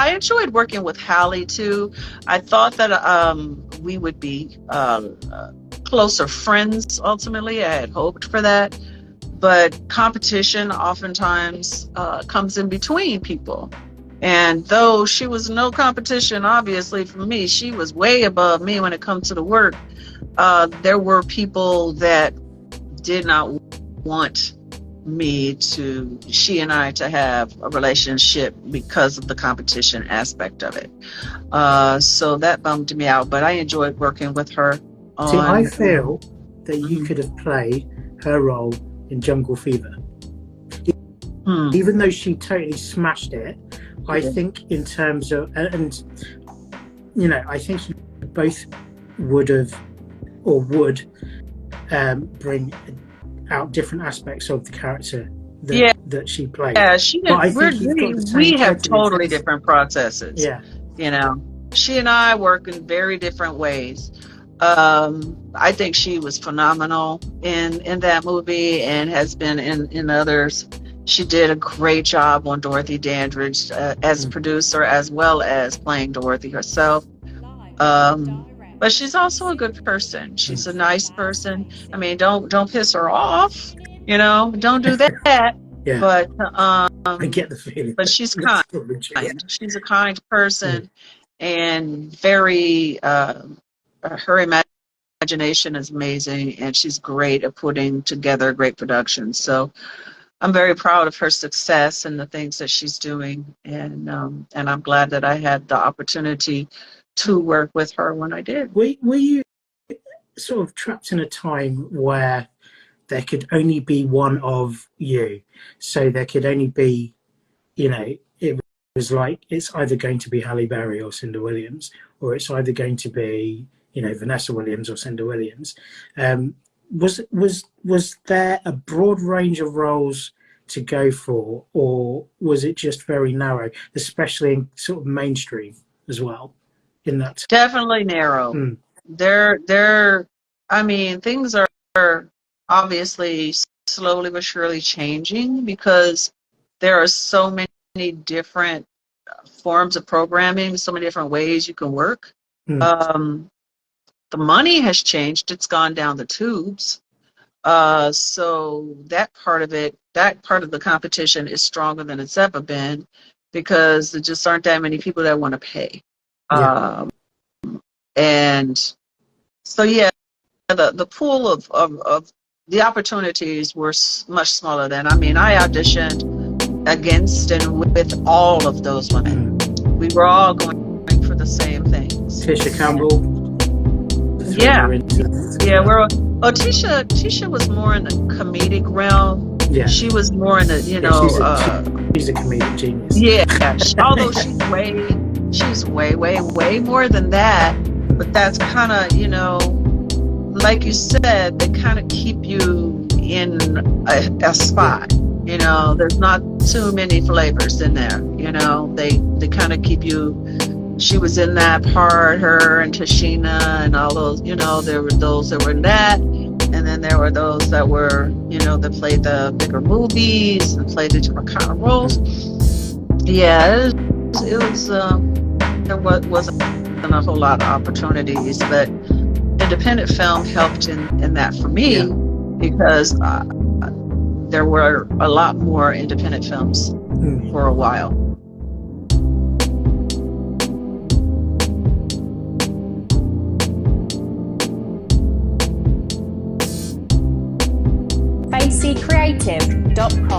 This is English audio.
I enjoyed working with Halle too. I thought that we would be closer friends ultimately. I had hoped for that, but competition oftentimes comes in between people. And though she was no competition, obviously, for me, she was way above me when it comes to the work. There were people that did not want she and I to have a relationship because of the competition aspect of it. So that bummed me out, but I enjoyed working with her. See, I feel that you could have played her role in Jungle Fever. Even though she totally smashed it, I think in terms of, and you know, I think you both would have or would bring out different aspects of the character that she played. Yeah, we have totally different processes. Yeah. You know, she and I work in very different ways. I think she was phenomenal in that movie and has been in others. She did a great job on Dorothy Dandridge as a producer, as well as playing Dorothy herself. But she's also a good person. She's a nice person. I mean, don't piss her off. You know, don't do that. Yeah. But I get the feeling. But she's kind. She's a kind person, and very. Her imagination is amazing, and she's great at putting together great productions. So I'm very proud of her success and the things that she's doing, and I'm glad that I had the opportunity to work with her when I did. Were you sort of trapped in a time where there could only be one of you? So there could only be, you know, it was like it's either going to be Halle Berry or Cynda Williams, or it's either going to be, you know, Vanessa Williams or Cynda Williams. Was there a broad range of roles to go for, or was it just very narrow, especially in sort of mainstream as well? In that definitely narrow. I mean, things are obviously slowly but surely changing because there are so many different forms of programming, so many different ways you can work. The money has changed. It's gone down the tubes. So that part of the competition is stronger than it's ever been because there just aren't that many people that want to pay. And so, the pool of the opportunities were much smaller then. I mean, I auditioned against and with all of those women. We were all going for the same things. Tisha Campbell. Tisha was more in the comedic realm. Yeah. She was more in the, she's a comedic genius. Yeah. Although she's way more than that. But that's kind of, you know, like you said, they kind of keep you in a spot. You know, there's not too many flavors in there. You know, they kind of keep you. She was in that part, her and Tashina and all those, you know, there were those that were in that. And then there were those that were, you know, that played the bigger movies and played the different kind of roles. Yeah, it was there wasn't a whole lot of opportunities, but independent film helped in that for me because there were a lot more independent films for a while. FaceyCreative.com